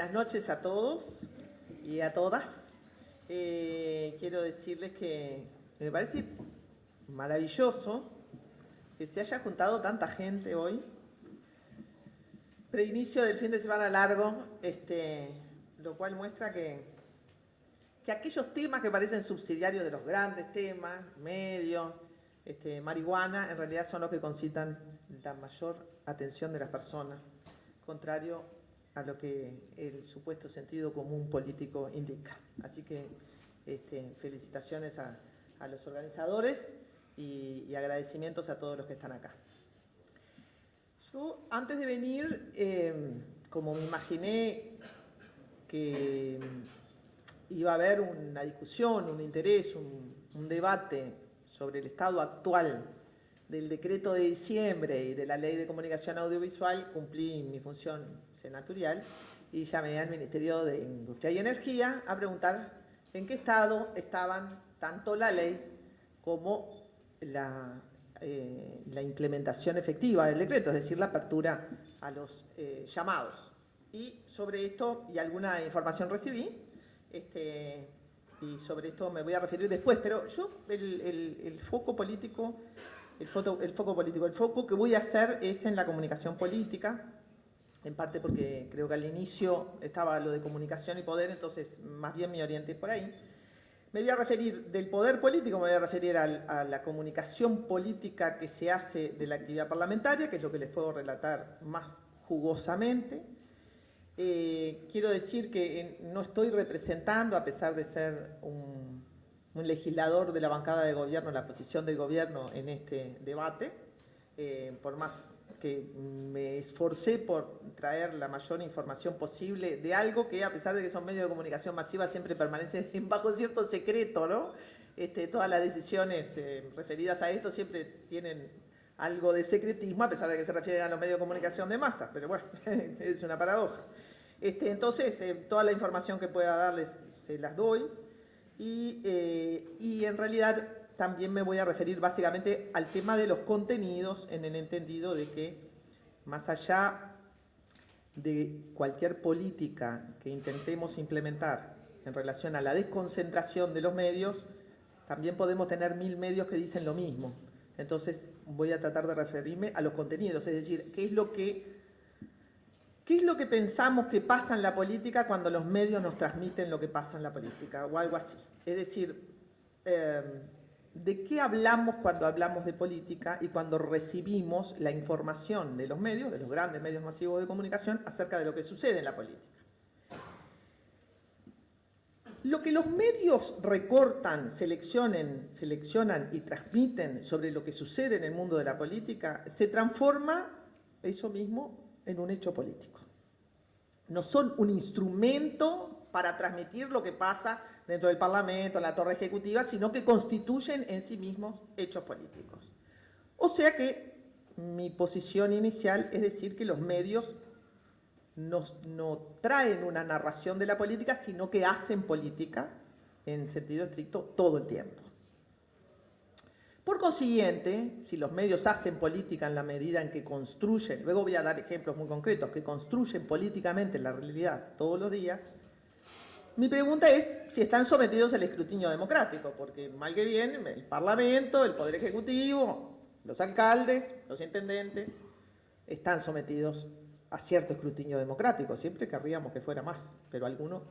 Buenas noches a todos y a todas. Quiero decirles que me parece maravilloso que se haya juntado tanta gente hoy. Preinicio del fin de semana largo, lo cual muestra que aquellos temas que parecen subsidiarios de los grandes temas, medios, marihuana, en realidad son los que concitan la mayor atención de las personas, contrario a lo que el supuesto sentido común político indica. Así que felicitaciones a los organizadores y agradecimientos a todos los que están acá. Yo, antes de venir, como me imaginé que iba a haber una discusión, un interés, un debate sobre el estado actual del decreto de diciembre y de la ley de comunicación audiovisual, cumplí mi función senatorial y llamé al Ministerio de Industria y Energía a preguntar en qué estado estaban tanto la ley como la implementación efectiva del decreto, es decir, la apertura a los llamados. Y sobre esto, y alguna información recibí, y sobre esto me voy a referir después, pero yo el foco político, el foco que voy a hacer es en la comunicación política, en parte porque creo que al inicio estaba lo de comunicación y poder, entonces más bien me orienté por ahí. Me voy a referir del poder político, me voy a referir a la comunicación política que se hace de la actividad parlamentaria, que es lo que les puedo relatar más jugosamente. Quiero decir que no estoy representando, a pesar de ser un legislador de la bancada de gobierno, la posición del gobierno en este debate, por más que me esforcé por traer la mayor información posible de algo que, a pesar de que son medios de comunicación masiva, siempre permanece bajo cierto secreto, ¿no? Todas las decisiones referidas a esto siempre tienen algo de secretismo, a pesar de que se refieren a los medios de comunicación de masa, pero bueno, es una paradoja. Entonces, toda la información que pueda darles se las doy y en realidad también me voy a referir básicamente al tema de los contenidos, en el entendido de que más allá de cualquier política que intentemos implementar en relación a la desconcentración de los medios, también podemos tener 1000 medios que dicen lo mismo. Entonces voy a tratar de referirme a los contenidos, es decir, ¿qué es lo que pensamos que pasa en la política cuando los medios nos transmiten lo que pasa en la política? O algo así. Es decir, ¿de qué hablamos cuando hablamos de política y cuando recibimos la información de los medios, de los grandes medios masivos de comunicación, acerca de lo que sucede en la política? Lo que los medios recortan, seleccionan y transmiten sobre lo que sucede en el mundo de la política, se transforma eso mismo en un hecho político. No son un instrumento para transmitir lo que pasa dentro del Parlamento, en la torre ejecutiva, sino que constituyen en sí mismos hechos políticos. O sea que mi posición inicial es decir que los medios no traen una narración de la política, sino que hacen política en sentido estricto todo el tiempo. Por consiguiente, si los medios hacen política en la medida en que construyen, luego voy a dar ejemplos muy concretos, que construyen políticamente la realidad todos los días, mi pregunta es si están sometidos al escrutinio democrático, porque mal que bien, el Parlamento, el Poder Ejecutivo, los alcaldes, los intendentes, están sometidos a cierto escrutinio democrático. Siempre querríamos que fuera más, pero alguno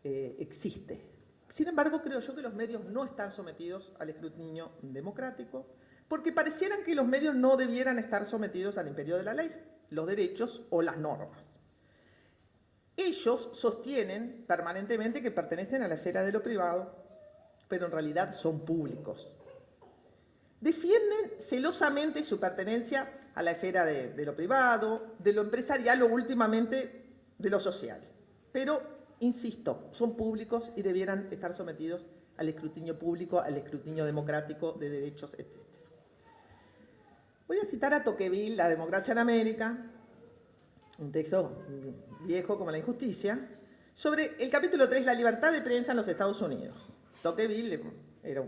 existe. Sin embargo, creo yo que los medios no están sometidos al escrutinio democrático, porque parecieran que los medios no debieran estar sometidos al imperio de la ley, los derechos o las normas. Ellos sostienen permanentemente que pertenecen a la esfera de lo privado, pero en realidad son públicos. Defienden celosamente su pertenencia a la esfera de lo privado, de lo empresarial o últimamente de lo social. Pero, insisto, son públicos y debieran estar sometidos al escrutinio público, al escrutinio democrático de derechos, etc. Voy a citar a Tocqueville, La democracia en América, un texto viejo como la injusticia, sobre el capítulo 3, la libertad de prensa en los Estados Unidos. Tocqueville era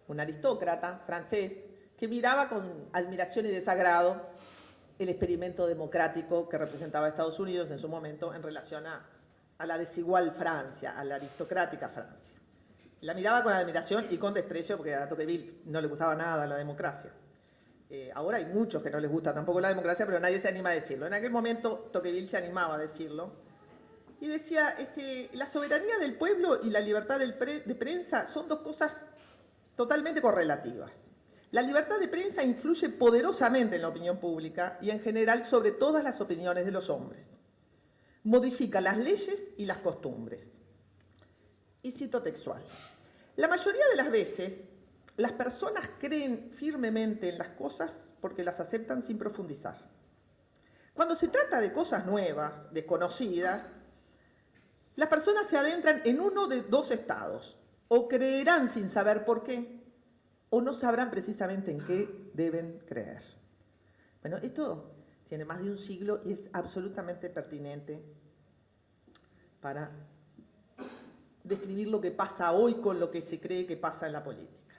un aristócrata francés que miraba con admiración y desagrado el experimento democrático que representaba Estados Unidos en su momento en relación a la desigual Francia, a la aristocrática Francia. La miraba con admiración y con desprecio porque a Tocqueville no le gustaba nada la democracia. Ahora hay muchos que no les gusta tampoco la democracia, pero nadie se anima a decirlo. En aquel momento Tocqueville se animaba a decirlo y decía, la soberanía del pueblo y la libertad de prensa son dos cosas totalmente correlativas. La libertad de prensa influye poderosamente en la opinión pública y en general sobre todas las opiniones de los hombres. Modifica las leyes y las costumbres. Y cito textual. La mayoría de las veces, las personas creen firmemente en las cosas porque las aceptan sin profundizar. Cuando se trata de cosas nuevas, desconocidas, las personas se adentran en uno de dos estados. O creerán sin saber por qué, o no sabrán precisamente en qué deben creer. Bueno, esto tiene más de un siglo y es absolutamente pertinente para describir lo que pasa hoy con lo que se cree que pasa en la política.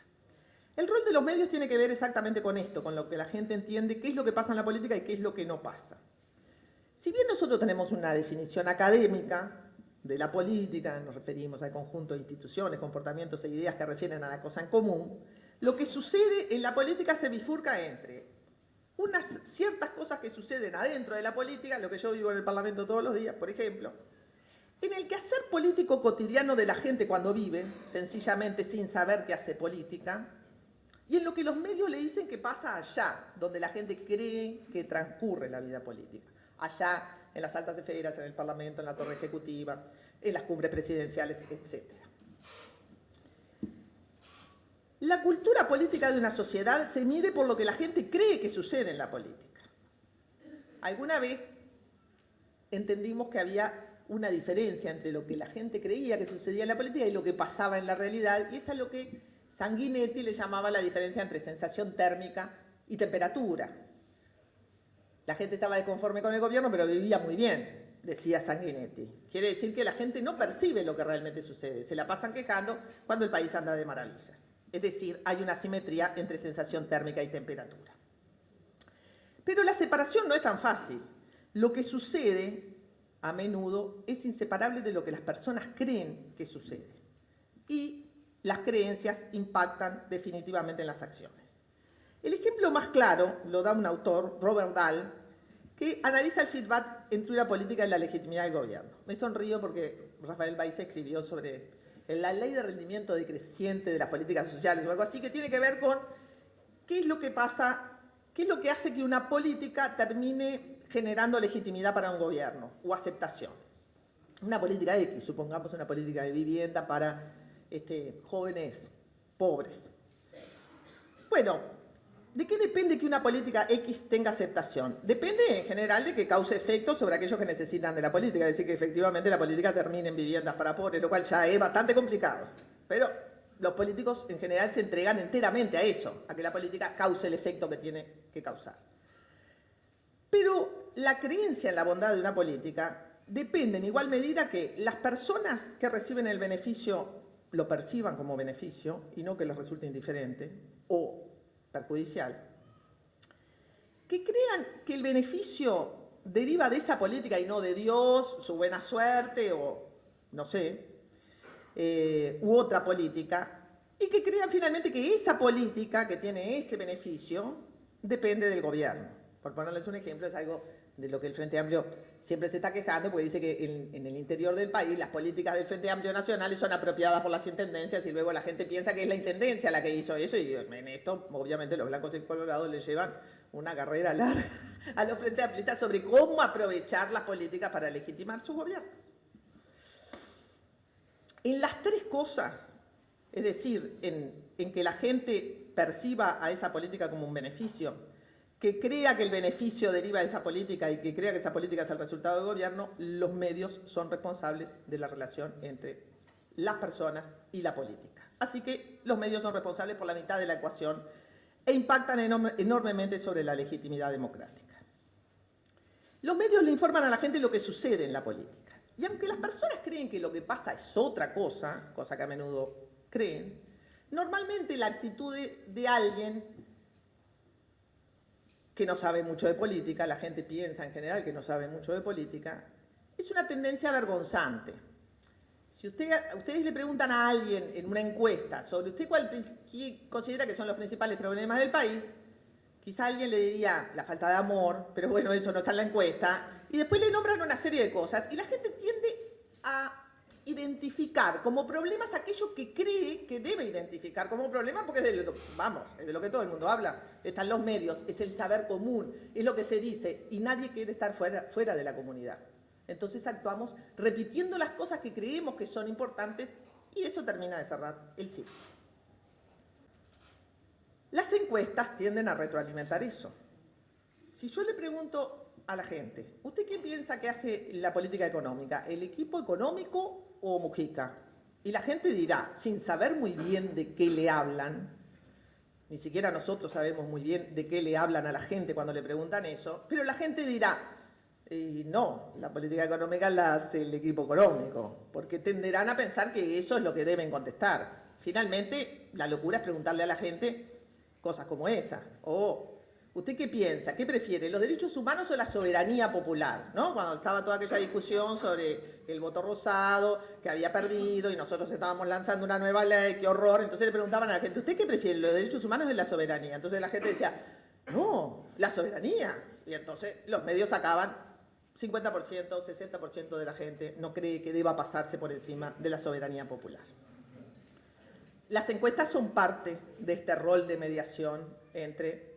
El rol de los medios tiene que ver exactamente con esto, con lo que la gente entiende qué es lo que pasa en la política y qué es lo que no pasa. Si bien nosotros tenemos una definición académica de la política, nos referimos al conjunto de instituciones, comportamientos e ideas que refieren a la cosa en común, lo que sucede en la política se bifurca entre unas ciertas cosas que suceden adentro de la política, lo que yo vivo en el Parlamento todos los días, por ejemplo, en el quehacer político cotidiano de la gente cuando vive, sencillamente sin saber que hace política, y en lo que los medios le dicen que pasa allá, donde la gente cree que transcurre la vida política. Allá, en las altas esferas, en el Parlamento, en la torre ejecutiva, en las cumbres presidenciales, etc. La cultura política de una sociedad se mide por lo que la gente cree que sucede en la política. Alguna vez entendimos que había una diferencia entre lo que la gente creía que sucedía en la política y lo que pasaba en la realidad, y esa es lo que Sanguinetti le llamaba la diferencia entre sensación térmica y temperatura. La gente estaba desconforme con el gobierno, pero vivía muy bien, decía Sanguinetti. Quiere decir que la gente no percibe lo que realmente sucede, se la pasan quejando cuando el país anda de maravillas. Es decir, hay una asimetría entre sensación térmica y temperatura. Pero la separación no es tan fácil. Lo que sucede a menudo es inseparable de lo que las personas creen que sucede. Y las creencias impactan definitivamente en las acciones. El ejemplo más claro lo da un autor, Robert Dahl, que analiza el feedback entre una política y la legitimidad del gobierno. Me sonrío porque Rafael Baiza escribió sobre la ley de rendimiento decreciente de las políticas sociales o algo así, que tiene que ver con qué es lo que pasa, qué es lo que hace que una política termine generando legitimidad para un gobierno o aceptación. Una política X, supongamos una política de vivienda para jóvenes pobres. Bueno, ¿de qué depende que una política X tenga aceptación? Depende en general de que cause efectos sobre aquellos que necesitan de la política, es decir, que efectivamente la política termine en viviendas para pobres, lo cual ya es bastante complicado. Pero los políticos en general se entregan enteramente a eso, a que la política cause el efecto que tiene que causar. Pero la creencia en la bondad de una política depende en igual medida que las personas que reciben el beneficio lo perciban como beneficio y no que les resulte indiferente o perjudicial, que crean que el beneficio deriva de esa política y no de Dios, su buena suerte o, no sé, u otra política, y que crean finalmente que esa política que tiene ese beneficio depende del gobierno. Por ponerles un ejemplo, es algo de lo que el Frente Amplio siempre se está quejando, porque dice que en el interior del país las políticas del Frente Amplio Nacional son apropiadas por las intendencias y luego la gente piensa que es la intendencia la que hizo eso, y en esto obviamente los blancos y colorados le llevan una carrera larga a los Frente Amplistas sobre cómo aprovechar las políticas para legitimar su gobierno. En las tres cosas, es decir, en que la gente perciba a esa política como un beneficio, que crea que el beneficio deriva de esa política y que crea que esa política es el resultado del gobierno, los medios son responsables de la relación entre las personas y la política. Así que los medios son responsables por la mitad de la ecuación e impactan enormemente sobre la legitimidad democrática. Los medios le informan a la gente lo que sucede en la política. Y aunque las personas creen que lo que pasa es otra cosa, cosa que a menudo creen, normalmente la actitud de alguien que no sabe mucho de política, la gente piensa en general que no sabe mucho de política, es una tendencia vergonzante. Si ustedes le preguntan a alguien en una encuesta sobre usted qué considera que son los principales problemas del país, quizá alguien le diría la falta de amor, pero bueno, eso no está en la encuesta, y después le nombran una serie de cosas, y la gente tiende a identificar como problemas aquello que cree que debe identificar como problema, porque es de lo que todo el mundo habla, están los medios, es el saber común, es lo que se dice, y nadie quiere estar fuera de la comunidad. Entonces actuamos repitiendo las cosas que creemos que son importantes, y eso termina de cerrar el ciclo. Las encuestas tienden a retroalimentar eso. Si yo le pregunto a la gente, ¿usted qué piensa que hace la política económica? ¿El equipo económico o Mujica? Y la gente dirá, sin saber muy bien de qué le hablan, ni siquiera nosotros sabemos muy bien de qué le hablan a la gente cuando le preguntan eso, pero la gente dirá, no, la política económica la hace el equipo económico, porque tenderán a pensar que eso es lo que deben contestar. Finalmente, la locura es preguntarle a la gente cosas como esa. ¿Usted qué piensa? ¿Qué prefiere? ¿Los derechos humanos o la soberanía popular? ¿No? Cuando estaba toda aquella discusión sobre el voto rosado, que había perdido, y nosotros estábamos lanzando una nueva ley, qué horror. Entonces le preguntaban a la gente, ¿usted qué prefiere? ¿Los derechos humanos o la soberanía? Entonces la gente decía, no, la soberanía. Y entonces los medios sacaban 50%, 60% de la gente no cree que deba pasarse por encima de la soberanía popular. Las encuestas son parte de este rol de mediación entre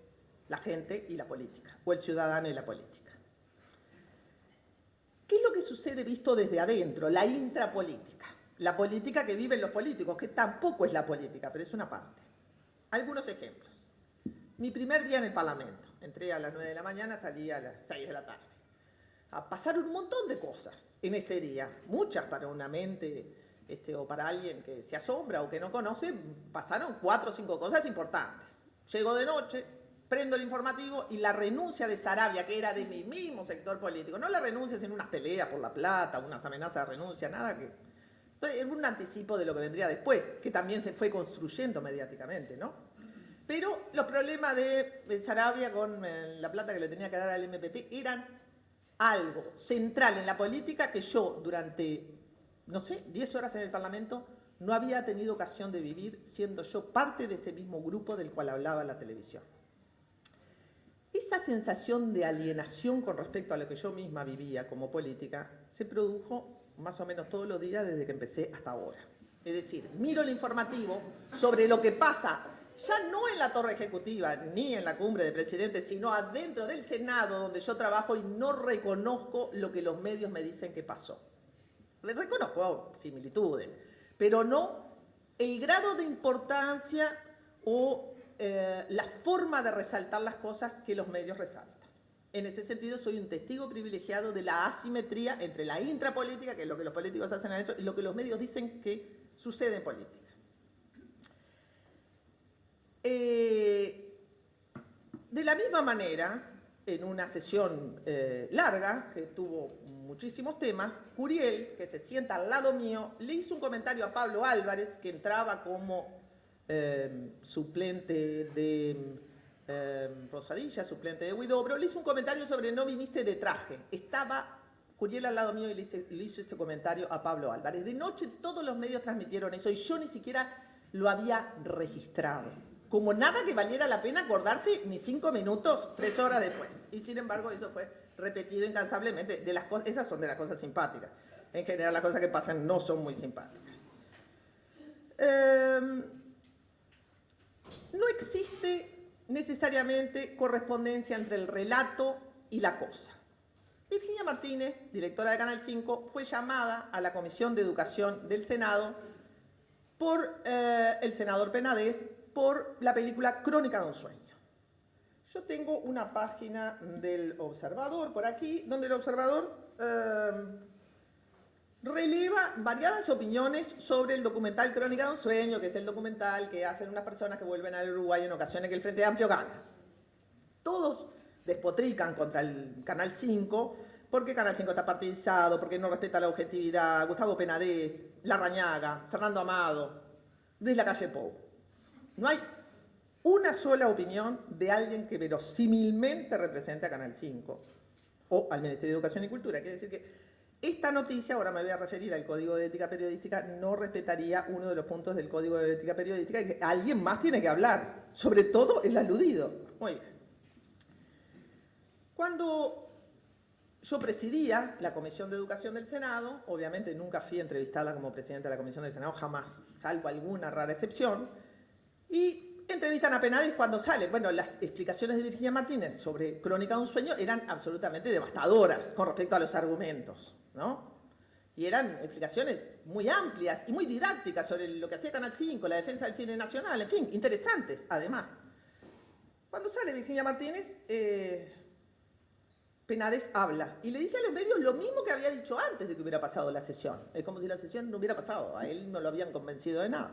la gente y la política, o el ciudadano y la política. ¿Qué es lo que sucede visto desde adentro? La intrapolítica. La política que viven los políticos, que tampoco es la política, pero es una parte. Algunos ejemplos. Mi primer día en el Parlamento. Entré a las 9 de la mañana, salí a las 6 de la tarde. Pasaron un montón de cosas en ese día, muchas para una mente o para alguien que se asombra o que no conoce, pasaron 4 o 5 cosas importantes. Llego de noche, prendo el informativo y la renuncia de Saravia, que era de mi mismo sector político, no la renuncia sino unas peleas por la plata, unas amenazas de renuncia, nada que... Entonces, es un anticipo de lo que vendría después, que también se fue construyendo mediáticamente, ¿no? Pero los problemas de Saravia con la plata que le tenía que dar al MPP eran algo central en la política que yo durante, no sé, 10 horas en el Parlamento no había tenido ocasión de vivir, siendo yo parte de ese mismo grupo del cual hablaba la televisión. Esa sensación de alienación con respecto a lo que yo misma vivía como política se produjo más o menos todos los días desde que empecé hasta ahora. Es decir, miro el informativo sobre lo que pasa ya no en la torre ejecutiva ni en la cumbre de presidentes, sino adentro del Senado donde yo trabajo y no reconozco lo que los medios me dicen que pasó. Les reconozco similitudes, pero no el grado de importancia o la forma de resaltar las cosas que los medios resaltan. En ese sentido, soy un testigo privilegiado de la asimetría entre la intrapolítica, que es lo que los políticos hacen adentro, y lo que los medios dicen que sucede en política. De la misma manera, en una sesión larga, que tuvo muchísimos temas, Curiel, que se sienta al lado mío, le hizo un comentario a Pablo Álvarez, que entraba como suplente de Rosadilla, suplente de Huidobro, le hizo un comentario sobre no viniste de traje. Estaba Curiel al lado mío y le hizo ese comentario a Pablo Álvarez. De noche todos los medios transmitieron eso y yo ni siquiera lo había registrado. Como nada que valiera la pena acordarse ni 5 minutos, 3 horas después. Y sin embargo eso fue repetido incansablemente. Esas son de las cosas simpáticas. En general las cosas que pasan no son muy simpáticas. No existe necesariamente correspondencia entre el relato y la cosa. Virginia Martínez, directora de Canal 5, fue llamada a la Comisión de Educación del Senado por el senador Penades por la película Crónica de un sueño. Yo tengo una página del Observador por aquí, donde el Observador releva variadas opiniones sobre el documental Crónica de un sueño, que es el documental que hacen unas personas que vuelven al Uruguay en ocasiones que el Frente Amplio gana. Todos despotrican contra el Canal 5, porque Canal 5 está partidizado, porque no respeta la objetividad, Gustavo Penades, Larrañaga, Fernando Amado, Luis Lacalle Pou. No hay una sola opinión de alguien que verosímilmente representa a Canal 5 o al Ministerio de Educación y Cultura. Quiere decir que esta noticia, ahora me voy a referir al Código de Ética Periodística, no respetaría uno de los puntos del Código de Ética Periodística y que alguien más tiene que hablar, sobre todo el aludido. Muy bien. Cuando yo presidía la Comisión de Educación del Senado, obviamente nunca fui entrevistada como presidenta de la Comisión del Senado, jamás, salvo alguna rara excepción, y entrevistan a Penades cuando sale. Bueno, las explicaciones de Virginia Martínez sobre Crónica de un Sueño eran absolutamente devastadoras con respecto a los argumentos, ¿no? Y eran explicaciones muy amplias y muy didácticas sobre lo que hacía Canal 5, la defensa del cine nacional, en fin, interesantes, además. Cuando sale Virginia Martínez, Penades habla y le dice a los medios lo mismo que había dicho antes de que hubiera pasado la sesión. Es como si la sesión no hubiera pasado, a él no lo habían convencido de nada.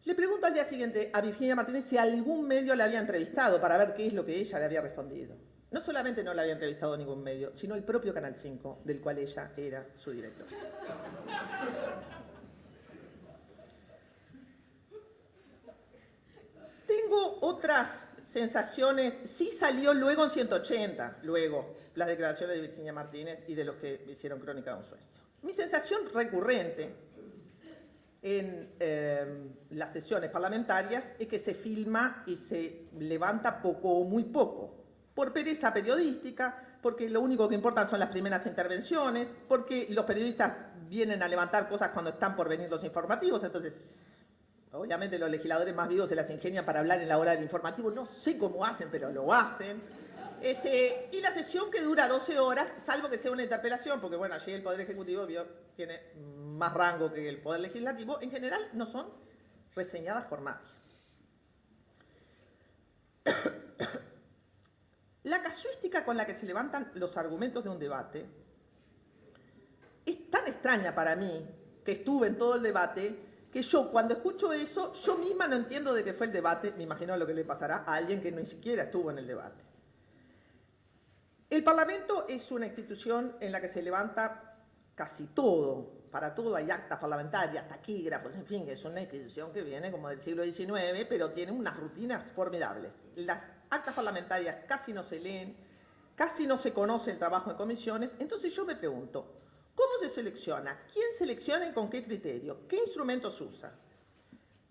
Le pregunto al día siguiente a Virginia Martínez si algún medio la había entrevistado para ver qué es lo que ella le había respondido. No solamente no la había entrevistado ningún medio, sino el propio Canal 5, del cual ella era su director. Tengo otras sensaciones. Sí salió luego en 180, luego, las declaraciones de Virginia Martínez y de los que hicieron Crónica de un Sueño. Mi sensación recurrente en las sesiones parlamentarias es que se filma y se levanta poco o muy poco, por pereza periodística, porque lo único que importan son las primeras intervenciones, porque los periodistas vienen a levantar cosas cuando están por venir los informativos, entonces obviamente los legisladores más vivos se las ingenian para hablar en la hora del informativo, no sé cómo hacen, pero lo hacen. Y la sesión que dura 12 horas, salvo que sea una interpelación, porque bueno, allí el Poder Ejecutivo tiene más rango que el Poder Legislativo, en general no son reseñadas por nadie. La casuística con la que se levantan los argumentos de un debate es tan extraña para mí, que estuve en todo el debate, que yo cuando escucho eso, yo misma no entiendo de qué fue el debate, me imagino lo que le pasará a alguien que ni siquiera estuvo en el debate. El Parlamento es una institución en la que se levanta casi todo, para todo hay actas parlamentarias, taquígrafos, en fin, es una institución que viene como del siglo XIX, pero tiene unas rutinas formidables. Las actas parlamentarias casi no se leen, casi no se conoce el trabajo en comisiones, entonces yo me pregunto, ¿cómo se selecciona? ¿Quién selecciona y con qué criterio? ¿Qué instrumentos usa?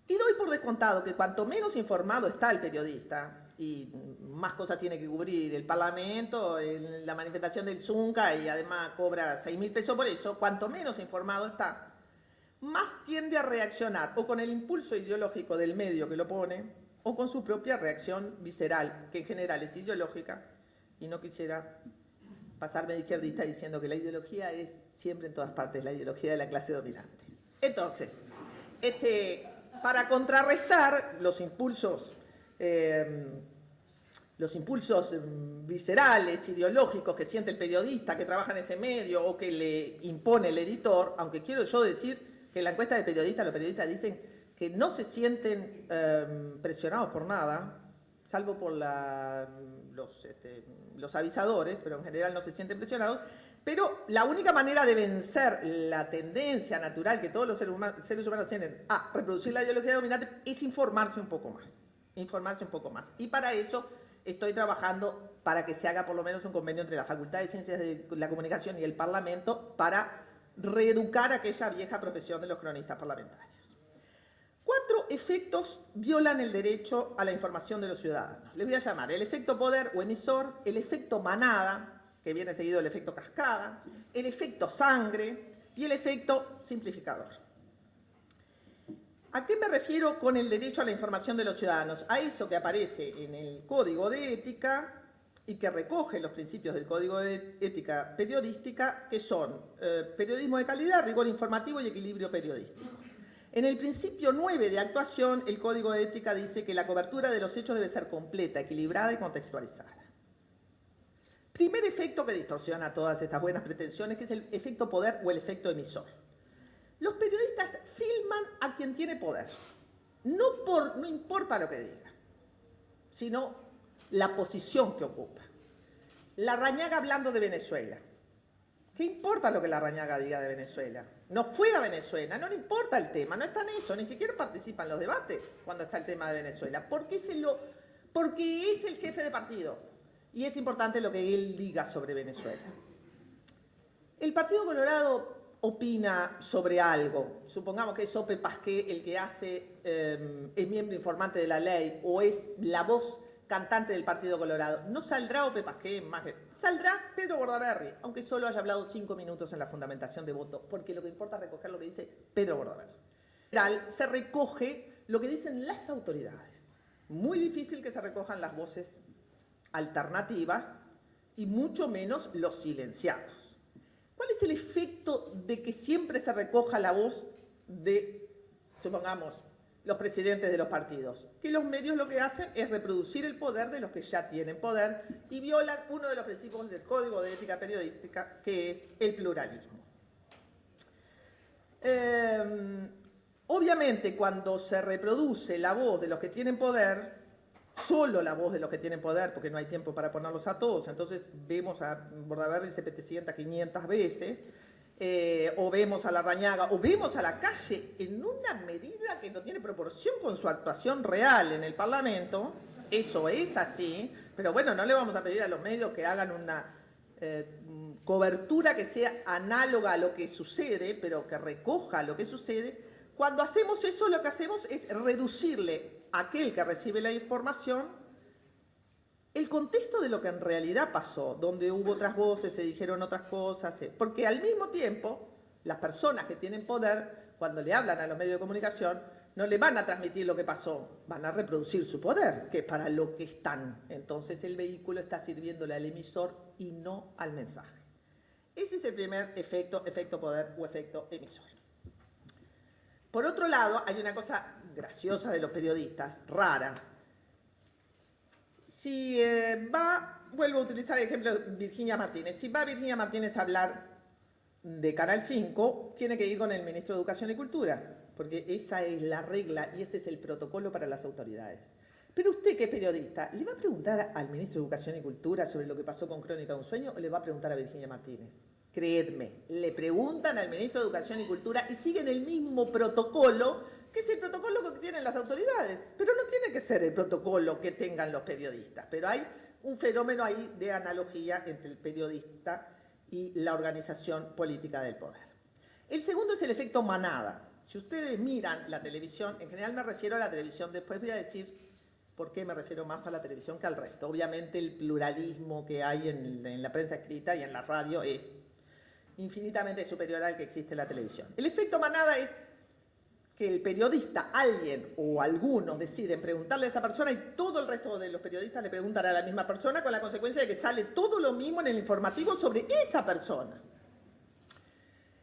Y doy por descontado que cuanto menos informado está el periodista, y más cosas tiene que cubrir el Parlamento, la manifestación del Zunca, y además cobra 6.000 pesos por eso, cuanto menos informado está, más tiende a reaccionar o con el impulso ideológico del medio que lo pone, o con su propia reacción visceral, que en general es ideológica, y no quisiera pasarme de izquierdista diciendo que la ideología es siempre en todas partes la ideología de la clase dominante. Entonces, para contrarrestar los impulsos viscerales, ideológicos que siente el periodista que trabaja en ese medio o que le impone el editor, aunque quiero yo decir que en la encuesta de periodistas, los periodistas dicen que no se sienten presionados por nada, salvo por los avisadores, pero en general no se sienten presionados. Pero la única manera de vencer la tendencia natural que todos los seres humanos tienen a reproducir la ideología dominante es informarse un poco más. Informarse un poco más. Y para eso estoy trabajando para que se haga por lo menos un convenio entre la Facultad de Ciencias de la Comunicación y el Parlamento para reeducar aquella vieja profesión de los cronistas parlamentarios. 4 efectos violan el derecho a la información de los ciudadanos. Les voy a llamar el efecto poder o emisor, el efecto manada, que viene seguido del efecto cascada, el efecto sangre y el efecto simplificador. ¿A qué me refiero con el derecho a la información de los ciudadanos? A eso que aparece en el Código de Ética y que recoge los principios del Código de Ética periodística, que son periodismo de calidad, rigor informativo y equilibrio periodístico. En el principio 9 de actuación, el Código de Ética dice que la cobertura de los hechos debe ser completa, equilibrada y contextualizada. Primer efecto que distorsiona todas estas buenas pretensiones, que es el efecto poder o el efecto emisor. Los periodistas filman a quien tiene poder, no importa lo que diga, sino la posición que ocupa. Larrañaga hablando de Venezuela. ¿Qué importa lo que Larrañaga diga de Venezuela? No fue a Venezuela, no le importa el tema, no está en eso, ni siquiera participa en los debates cuando está el tema de Venezuela, porque es el jefe de partido y es importante lo que él diga sobre Venezuela. El Partido Colorado opina sobre algo, supongamos que es Ope Pasqué el que es miembro informante de la ley o es la voz cantante del Partido Colorado. No saldrá Ope Pasqué, saldrá Pedro Bordaberry, aunque solo haya hablado 5 minutos en la fundamentación de voto, porque lo que importa es recoger lo que dice Pedro Bordaberry. En general, se recoge lo que dicen las autoridades. Muy difícil que se recojan las voces alternativas y mucho menos los silenciados. ¿Cuál es el efecto de que siempre se recoja la voz de, supongamos, los presidentes de los partidos? Que los medios lo que hacen es reproducir el poder de los que ya tienen poder y violan uno de los principios del Código de Ética Periodística, que es el pluralismo. Obviamente, cuando se reproduce la voz de los que tienen poder, solo la voz de los que tienen poder, porque no hay tiempo para ponerlos a todos, entonces vemos a Bordaberry 700, 500 veces, o vemos a Larrañaga, o vemos a la calle en una medida que no tiene proporción con su actuación real en el Parlamento. Eso es así, pero bueno, no le vamos a pedir a los medios que hagan una cobertura que sea análoga a lo que sucede, pero que recoja lo que sucede. Cuando hacemos eso, lo que hacemos es reducirle a aquel que recibe la información el contexto de lo que en realidad pasó, donde hubo otras voces, se dijeron otras cosas, porque al mismo tiempo las personas que tienen poder, cuando le hablan a los medios de comunicación, no le van a transmitir lo que pasó, van a reproducir su poder, que es para lo que están. Entonces el vehículo está sirviéndole al emisor y no al mensaje. Ese es el primer efecto poder o efecto emisor. Por otro lado, hay una cosa graciosa de los periodistas, rara. Si vuelvo a utilizar el ejemplo de Virginia Martínez, si va Virginia Martínez a hablar de Canal 5, tiene que ir con el ministro de Educación y Cultura, porque esa es la regla y ese es el protocolo para las autoridades. Pero usted, que es periodista, ¿le va a preguntar al ministro de Educación y Cultura sobre lo que pasó con Crónica de un Sueño o le va a preguntar a Virginia Martínez? Creedme, le preguntan al ministro de Educación y Cultura y siguen el mismo protocolo, que es el protocolo que tienen las autoridades, pero no tiene que ser el protocolo que tengan los periodistas. Pero hay un fenómeno ahí de analogía entre el periodista y la organización política del poder. El segundo es el efecto manada. Si ustedes miran la televisión, en general me refiero a la televisión, después voy a decir por qué me refiero más a la televisión que al resto. Obviamente el pluralismo que hay en la prensa escrita y en la radio es infinitamente superior al que existe en la televisión. El efecto manada es que el periodista, alguien o algunos deciden preguntarle a esa persona y todo el resto de los periodistas le preguntan a la misma persona, con la consecuencia de que sale todo lo mismo en el informativo sobre esa persona.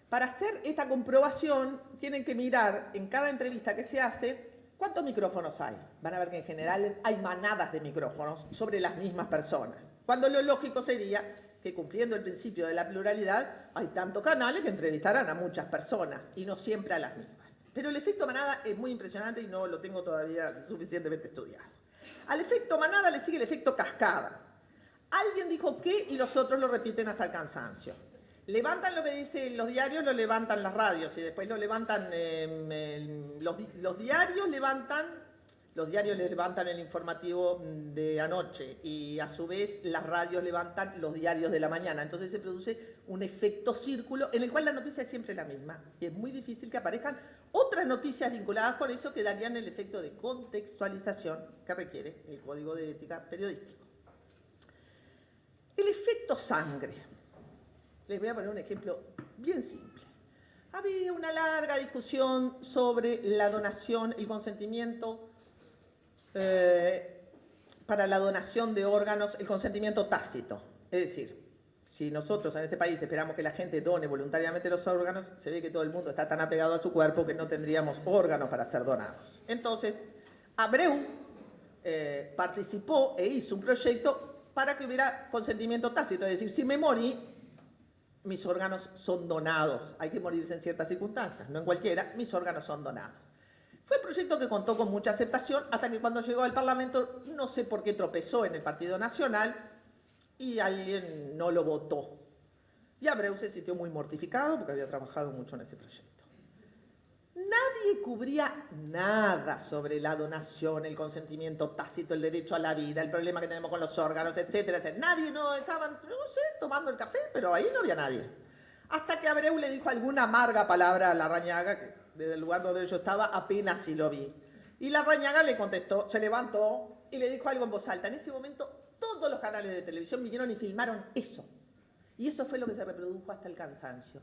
Para hacer esta comprobación tienen que mirar en cada entrevista que se hace cuántos micrófonos hay. Van a ver que en general hay manadas de micrófonos sobre las mismas personas, cuando lo lógico sería que, cumpliendo el principio de la pluralidad, hay tantos canales que entrevistarán a muchas personas y no siempre a las mismas. Pero el efecto manada es muy impresionante y no lo tengo todavía suficientemente estudiado. Al efecto manada le sigue el efecto cascada. Alguien dijo qué y los otros lo repiten hasta el cansancio. Levantan lo que dicen los diarios, lo levantan las radios y después lo levantan los diarios levantan el informativo de anoche y a su vez las radios levantan los diarios de la mañana. Entonces se produce un efecto círculo en el cual la noticia es siempre la misma y es muy difícil que aparezcan otras noticias vinculadas con eso que darían el efecto de contextualización que requiere el Código de Ética Periodístico. El efecto sangre. Les voy a poner un ejemplo bien simple. Había una larga discusión sobre la donación, el consentimiento para la donación de órganos, el consentimiento tácito. Es decir, si nosotros en este país esperamos que la gente done voluntariamente los órganos, se ve que todo el mundo está tan apegado a su cuerpo que no tendríamos órganos para ser donados. Entonces, Abreu participó e hizo un proyecto para que hubiera consentimiento tácito. Es decir, si me morí, mis órganos son donados. Hay que morirse en ciertas circunstancias, no en cualquiera, mis órganos son donados. Fue un proyecto que contó con mucha aceptación hasta que cuando llegó al Parlamento, no sé por qué tropezó en el Partido Nacional y alguien no lo votó. Y Abreu se sintió muy mortificado porque había trabajado mucho en ese proyecto. Nadie cubría nada sobre la donación, el consentimiento tácito, el derecho a la vida, el problema que tenemos con los órganos, etcétera, etcétera. Nadie, no estaban, no sé, tomando el café, pero ahí no había nadie. Hasta que Abreu le dijo alguna amarga palabra a Larrañaga, que desde el lugar donde yo estaba apenas si lo vi. Y Larrañaga le contestó, se levantó y le dijo algo en voz alta. En ese momento todos los canales de televisión vinieron y filmaron eso. Y eso fue lo que se reprodujo hasta el cansancio.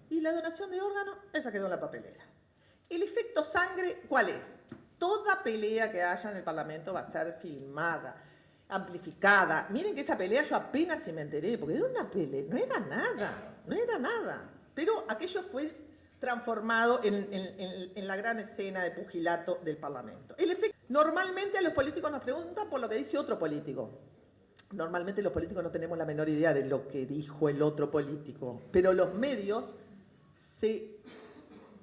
Y la donación de órganos, esa quedó en la papelera. El efecto sangre, ¿cuál es? Toda pelea que haya en el Parlamento va a ser filmada, amplificada. Miren que esa pelea yo apenas si me enteré, porque era una pelea, no era nada. Pero aquello fue transformado en la gran escena de pugilato del Parlamento. Normalmente a los políticos nos preguntan por lo que dice otro político. Normalmente los políticos no tenemos la menor idea de lo que dijo el otro político, pero los medios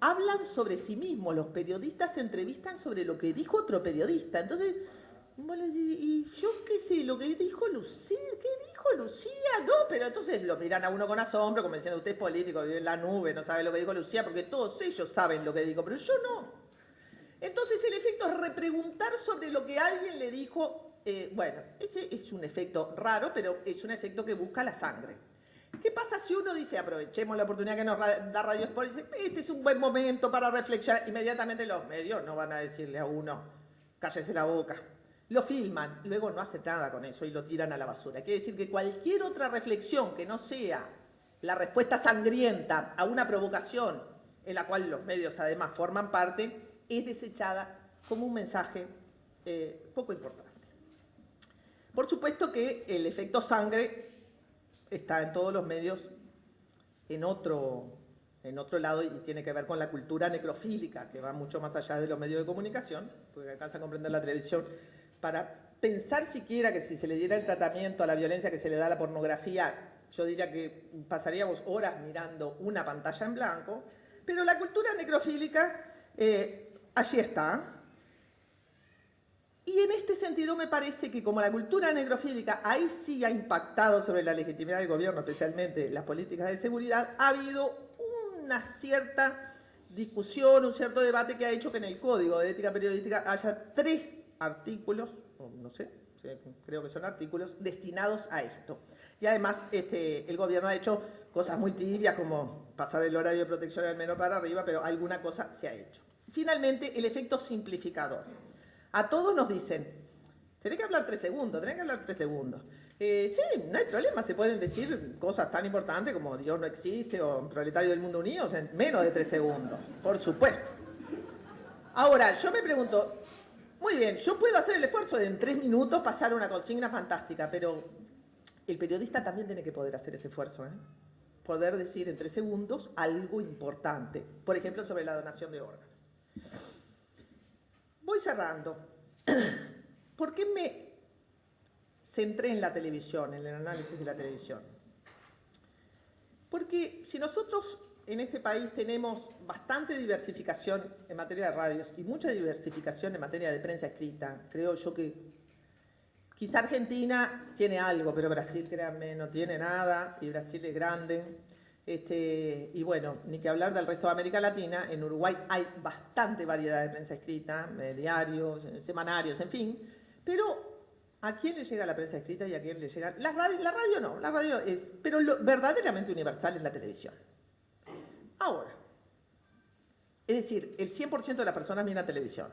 hablan sobre sí mismos, los periodistas se entrevistan sobre lo que dijo otro periodista. Entonces, vos le decís, y yo qué sé, lo que dijo Lucía, ¿qué dijo Lucía? No, pero entonces lo miran a uno con asombro, como diciendo, usted es político, vive en la nube, no sabe lo que dijo Lucía, porque todos ellos saben lo que dijo, pero yo no. Entonces el efecto es repreguntar sobre lo que alguien le dijo. Bueno, ese es un efecto raro, pero es un efecto que busca la sangre. ¿Qué pasa si uno dice, aprovechemos la oportunidad que nos da Radio Sport, y dice, este es un buen momento para reflexionar? Inmediatamente los medios no van a decirle a uno, cállese la boca. Lo filman, luego no hace nada con eso y lo tiran a la basura. Quiere decir que cualquier otra reflexión que no sea la respuesta sangrienta a una provocación en la cual los medios además forman parte, es desechada como un mensaje poco importante. Por supuesto que el efecto sangre está en todos los medios en otro lado y tiene que ver con la cultura necrofílica, que va mucho más allá de los medios de comunicación, porque alcanza a comprender la televisión. Para pensar siquiera que si se le diera el tratamiento a la violencia que se le da a la pornografía, yo diría que pasaríamos horas mirando una pantalla en blanco, pero la cultura necrofílica allí está. Y en este sentido me parece que como la cultura necrofílica ahí sí ha impactado sobre la legitimidad del gobierno, especialmente las políticas de seguridad, ha habido una cierta discusión, un cierto debate que ha hecho que en el Código de Ética Periodística haya 3 artículos, no sé, creo que son artículos, destinados a esto. Y además el gobierno ha hecho cosas muy tibias como pasar el horario de protección al menos para arriba, pero alguna cosa se ha hecho. Finalmente, el efecto simplificador. A todos nos dicen, tenés que hablar 3 segundos, tenés que hablar 3 segundos. Sí, no hay problema, se pueden decir cosas tan importantes como Dios no existe o proletario del mundo unido en menos de 3 segundos, por supuesto. Ahora, yo me pregunto, muy bien, yo puedo hacer el esfuerzo de en 3 minutos pasar una consigna fantástica, pero el periodista también tiene que poder hacer ese esfuerzo, ¿eh? Poder decir en 3 segundos algo importante, por ejemplo, sobre la donación de órganos. Voy cerrando. ¿Por qué me centré en la televisión, en el análisis de la televisión? Porque si nosotros en este país tenemos bastante diversificación en materia de radios y mucha diversificación en materia de prensa escrita, creo yo que quizá Argentina tiene algo, pero Brasil, créanme, no tiene nada, y Brasil es grande. Y bueno, ni que hablar del resto de América Latina. En Uruguay hay bastante variedad de prensa escrita, diarios, semanarios, en fin. Pero ¿a quién le llega la prensa escrita y a quién le llega? La radio no, la radio es... Pero lo verdaderamente universal es la televisión. Ahora, es decir, el 100% de las personas miran televisión.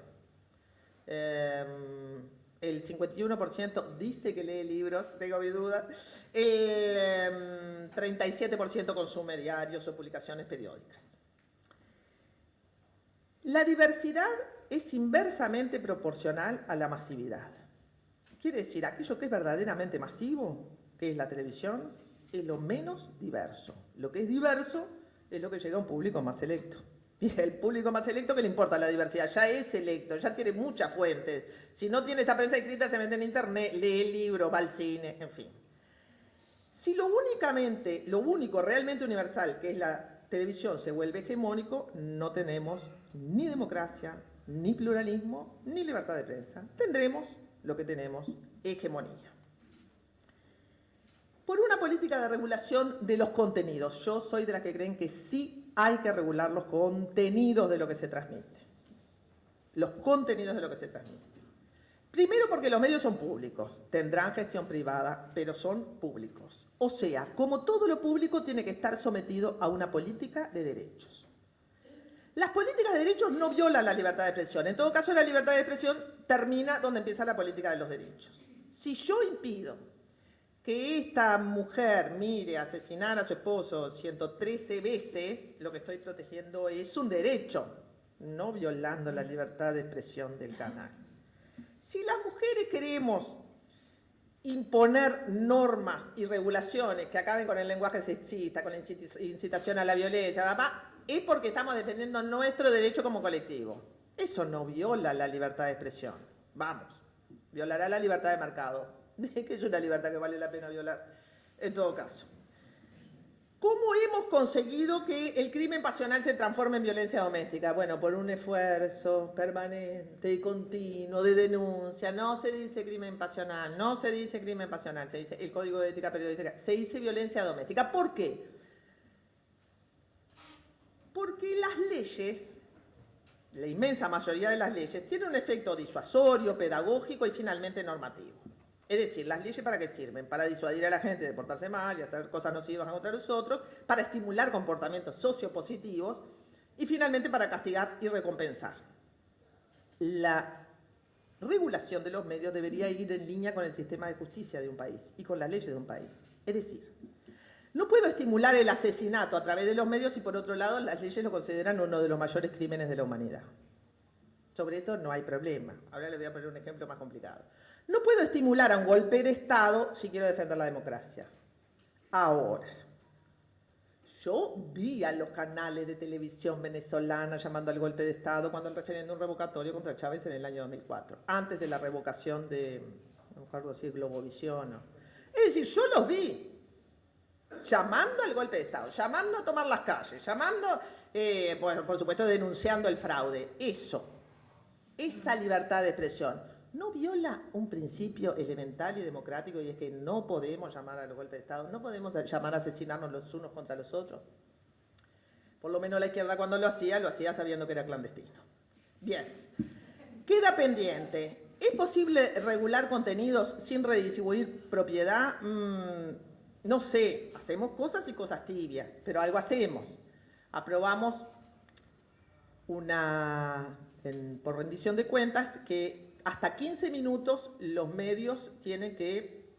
El 51% dice que lee libros, tengo mi duda. El 37% consume diarios o publicaciones periódicas. La diversidad es inversamente proporcional a la masividad. Quiere decir, aquello que es verdaderamente masivo, que es la televisión, es lo menos diverso. Lo que es diverso es lo que llega a un público más selecto. Y el público más selecto que le importa la diversidad, ya es selecto, ya tiene muchas fuentes. Si no tiene esta prensa escrita, se mete en internet, lee el libro, va al cine, en fin. Si lo único realmente universal, que es la televisión, se vuelve hegemónico, no tenemos ni democracia, ni pluralismo, ni libertad de prensa. Tendremos lo que tenemos, hegemonía. por una política de regulación de los contenidos. Yo soy de las que creen que sí hay que regular los contenidos de lo que se transmite. Los contenidos de lo que se transmite. Primero porque los medios son públicos, tendrán gestión privada, pero son públicos. O sea, como todo lo público tiene que estar sometido a una política de derechos. Las políticas de derechos no violan la libertad de expresión. En todo caso, la libertad de expresión termina donde empieza la política de los derechos. Si yo impido que esta mujer mire asesinar a su esposo 113 veces, lo que estoy protegiendo es un derecho, no violando la libertad de expresión del canal. Si las mujeres queremos imponer normas y regulaciones que acaben con el lenguaje sexista, con la incitación a la violencia, es porque estamos defendiendo nuestro derecho como colectivo. Eso no viola la libertad de expresión. Vamos, violará la libertad de mercado. Que es una libertad que vale la pena violar, en todo caso. ¿Cómo hemos conseguido que el crimen pasional se transforme en violencia doméstica? Bueno, por un esfuerzo permanente y continuo de denuncia. No se dice crimen pasional, no se dice crimen pasional, se dice el Código de Ética Periodística, se dice violencia doméstica. ¿Por qué? Porque las leyes, la inmensa mayoría de las leyes, tienen un efecto disuasorio, pedagógico y finalmente normativo. Es decir, ¿las leyes para qué sirven? Para disuadir a la gente de portarse mal y hacer cosas nocivas contra los otros, para estimular comportamientos sociopositivos y finalmente para castigar y recompensar. La regulación de los medios debería ir en línea con el sistema de justicia de un país y con las leyes de un país. Es decir, no puedo estimular el asesinato a través de los medios y por otro lado las leyes lo consideran uno de los mayores crímenes de la humanidad. Sobre esto no hay problema. Ahora les voy a poner un ejemplo más complicado. No puedo estimular a un golpe de Estado si quiero defender la democracia. Ahora, yo vi a los canales de televisión venezolana llamando al golpe de Estado cuando el referéndum revocatorio contra Chávez en el año 2004, antes de la revocación de, no me acuerdo si Globovisión, ¿no? Es decir, yo los vi llamando al golpe de Estado, llamando a tomar las calles, llamando, bueno, por supuesto, denunciando el fraude. Esa libertad de expresión no viola un principio elemental y democrático, y es que no podemos llamar al golpe de Estado, no podemos llamar a asesinarnos los unos contra los otros. Por lo menos la izquierda cuando lo hacía sabiendo que era clandestino. Bien, queda pendiente. ¿Es posible regular contenidos sin redistribuir propiedad? No sé, hacemos cosas y cosas tibias, pero algo hacemos. Aprobamos por rendición de cuentas que hasta 15 minutos los medios tienen que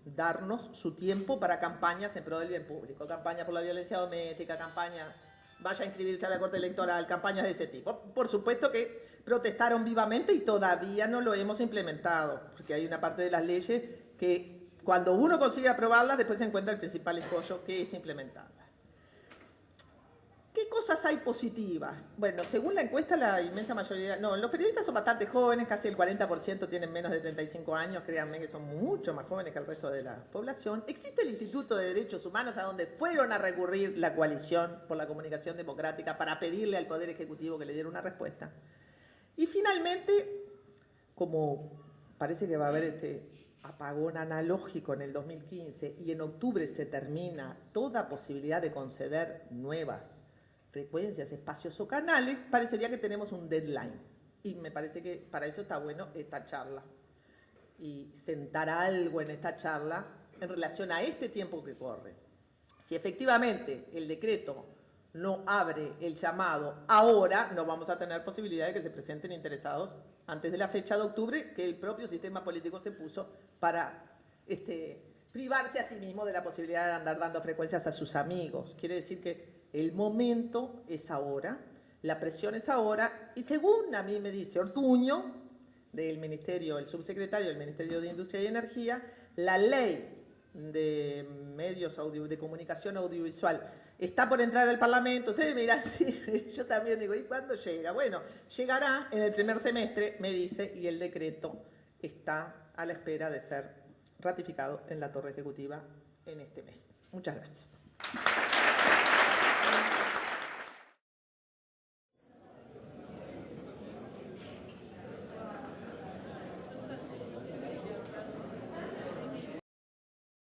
darnos su tiempo para campañas en pro del bien público, campaña por la violencia doméstica, campaña vaya a inscribirse a la Corte Electoral, campañas de ese tipo. Por supuesto que protestaron vivamente y todavía no lo hemos implementado, porque hay una parte de las leyes que cuando uno consigue aprobarlas, después se encuentra el principal escollo, que es implementarlas. ¿Qué cosas hay positivas? Bueno, según la encuesta, la inmensa mayoría... No, los periodistas son bastante jóvenes, casi el 40% tienen menos de 35 años, créanme que son mucho más jóvenes que el resto de la población. Existe el Instituto de Derechos Humanos, a donde fueron a recurrir la Coalición por la Comunicación Democrática para pedirle al Poder Ejecutivo que le diera una respuesta. Y finalmente, como parece que va a haber este apagón analógico en el 2015 y en octubre se termina toda posibilidad de conceder nuevas frecuencias, espacios o canales, parecería que tenemos un deadline. Y me parece que para eso está bueno esta charla. Y sentar algo en esta charla en relación a este tiempo que corre. Si efectivamente el decreto no abre el llamado ahora, no vamos a tener posibilidad de que se presenten interesados antes de la fecha de octubre que el propio sistema político se puso para privarse a sí mismo de la posibilidad de andar dando frecuencias a sus amigos. Quiere decir que el momento es ahora, la presión es ahora, y según a mí me dice Ortuño, del Ministerio, el subsecretario del Ministerio de Industria y Energía, la ley de medios de comunicación audiovisual está por entrar al Parlamento. Ustedes me dirán, sí, yo también digo, ¿y cuándo llega? Bueno, llegará en el primer semestre, me dice, y el decreto está a la espera de ser ratificado en la Torre Ejecutiva en este mes. Muchas gracias.